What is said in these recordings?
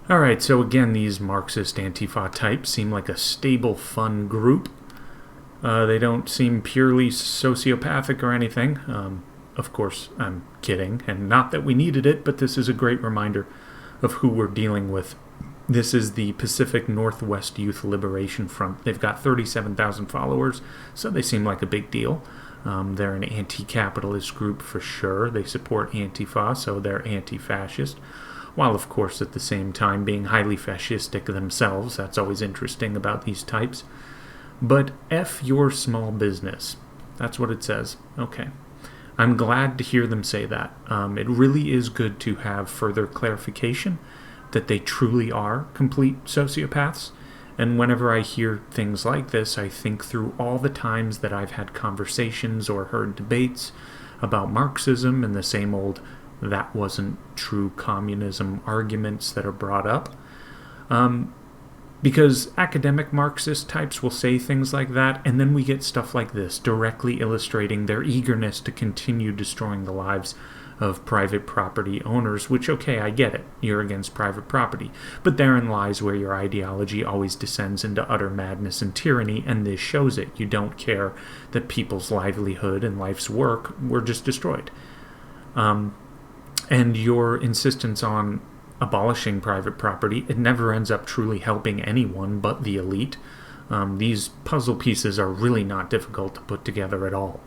Alright, so again, these Marxist Antifa types seem like a stable, fun group. They don't seem purely sociopathic or anything. Of course, I'm kidding, and not that we needed it, but this is a great reminder of who we're dealing with. This is the Pacific Northwest Youth Liberation Front. They've got 37,000 followers, so they seem like a big deal. They're an anti-capitalist group for sure. They support Antifa, so they're anti-fascist, while of course at the same time being highly fascistic themselves. That's always interesting about these types. But F your small business. That's what it says. Okay. I'm glad to hear them say that. It really is good to have further clarification that they truly are complete sociopaths. And whenever I hear things like this, I think through all the times that I've had conversations or heard debates about Marxism and the same old that wasn't true communism arguments that are brought up. Because academic Marxist types will say things like that, and then we get stuff like this, directly illustrating their eagerness to continue destroying the lives of private property owners, which, okay, I get it. You're against private property. But therein lies where your ideology always descends into utter madness and tyranny, and this shows it. You don't care that people's livelihood and life's work were just destroyed. And your insistence on abolishing private property, it never ends up truly helping anyone but the elite. These puzzle pieces are really not difficult to put together at all.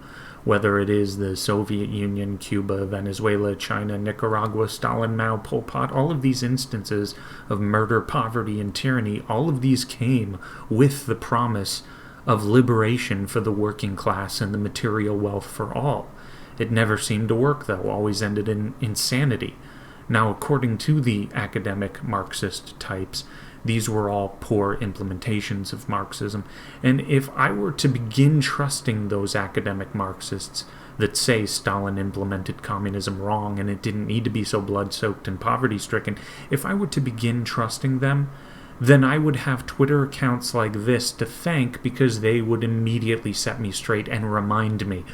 Whether it is the Soviet Union, Cuba, Venezuela, China, Nicaragua, Stalin, Mao, Pol Pot, all of these instances of murder, poverty, and tyranny, all of these came with the promise of liberation for the working class and the material wealth for all. It never seemed to work, though, always ended in insanity. Now, according to the academic Marxist types, these were all poor implementations of Marxism. And if I were to begin trusting those academic Marxists that say Stalin implemented communism wrong and it didn't need to be so blood-soaked and poverty-stricken, if I were to begin trusting them, then I would have Twitter accounts like this to thank, because they would immediately set me straight and remind me,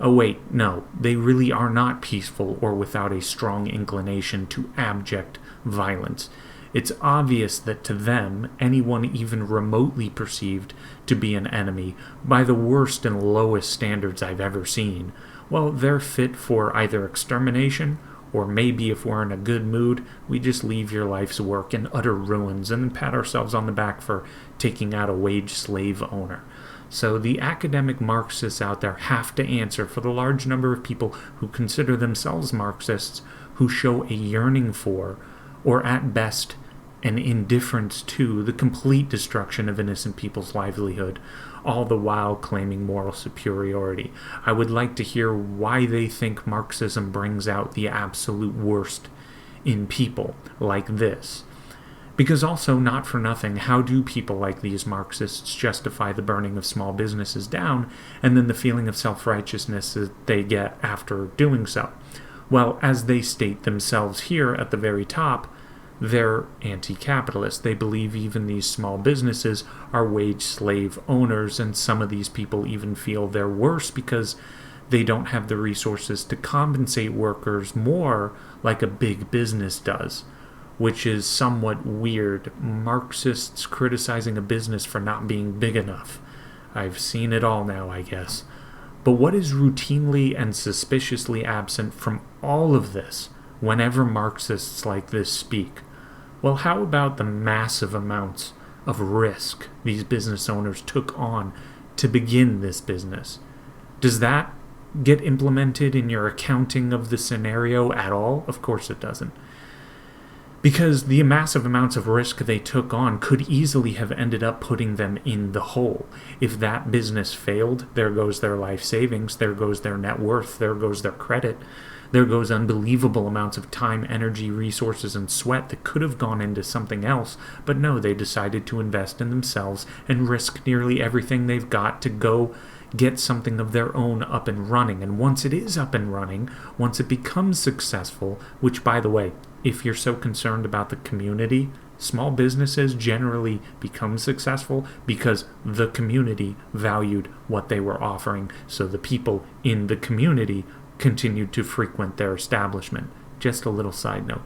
oh wait, no, they really are not peaceful or without a strong inclination to abject violence. It's obvious that to them, anyone even remotely perceived to be an enemy by the worst and lowest standards I've ever seen, well, they're fit for either extermination, or maybe if we're in a good mood, we just leave your life's work in utter ruins and then pat ourselves on the back for taking out a wage slave owner. So the academic Marxists out there have to answer for the large number of people who consider themselves Marxists, who show a yearning for, or at best, an indifference to, the complete destruction of innocent people's livelihood, all the while claiming moral superiority. I would like to hear why they think Marxism brings out the absolute worst in people like this. Because also, not for nothing, how do people like these Marxists justify the burning of small businesses down and then the feeling of self-righteousness that they get after doing so? Well, as they state themselves here at the very top, they're anti-capitalist. They believe even these small businesses are wage slave owners, and some of these people even feel they're worse because they don't have the resources to compensate workers more like a big business does, which is somewhat weird. Marxists criticizing a business for not being big enough. I've seen it all now, I guess. But what is routinely and suspiciously absent from all of this whenever Marxists like this speak? Well, how about the massive amounts of risk these business owners took on to begin this business? Does that get implemented in your accounting of the scenario at all? Of course it doesn't. Because the massive amounts of risk they took on could easily have ended up putting them in the hole. If that business failed, there goes their life savings, there goes their net worth, there goes their credit, there goes unbelievable amounts of time, energy, resources, and sweat that could have gone into something else, but no, they decided to invest in themselves and risk nearly everything they've got to go get something of their own up and running. And once it is up and running, once it becomes successful, which, by the way, if you're so concerned about the community, small businesses generally become successful because the community valued what they were offering, so the people in the community continued to frequent their establishment. Just a little side note.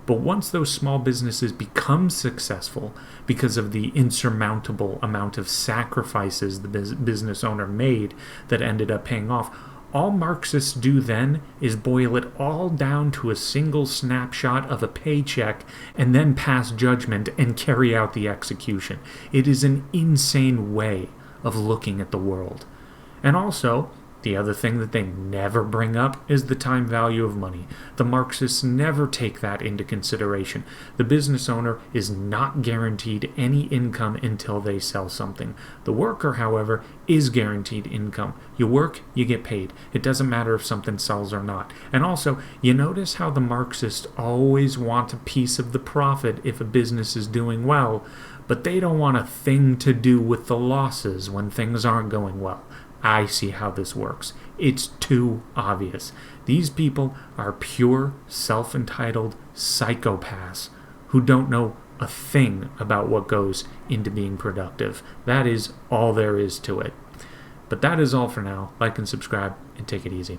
But once those small businesses become successful because of the insurmountable amount of sacrifices the business owner made that ended up paying off, all Marxists do then is boil it all down to a single snapshot of a paycheck and then pass judgment and carry out the execution. It is an insane way of looking at the world. And also, the other thing that they never bring up is the time value of money. The Marxists never take that into consideration. The business owner is not guaranteed any income until they sell something. The worker, however, is guaranteed income. You work, you get paid. It doesn't matter if something sells or not. And also, you notice how the Marxists always want a piece of the profit if a business is doing well, but they don't want a thing to do with the losses when things aren't going well. I see how this works. It's too obvious. These people are pure, self-entitled psychopaths who don't know a thing about what goes into being productive. That is all there is to it. But that is all for now. Like and subscribe, and take it easy.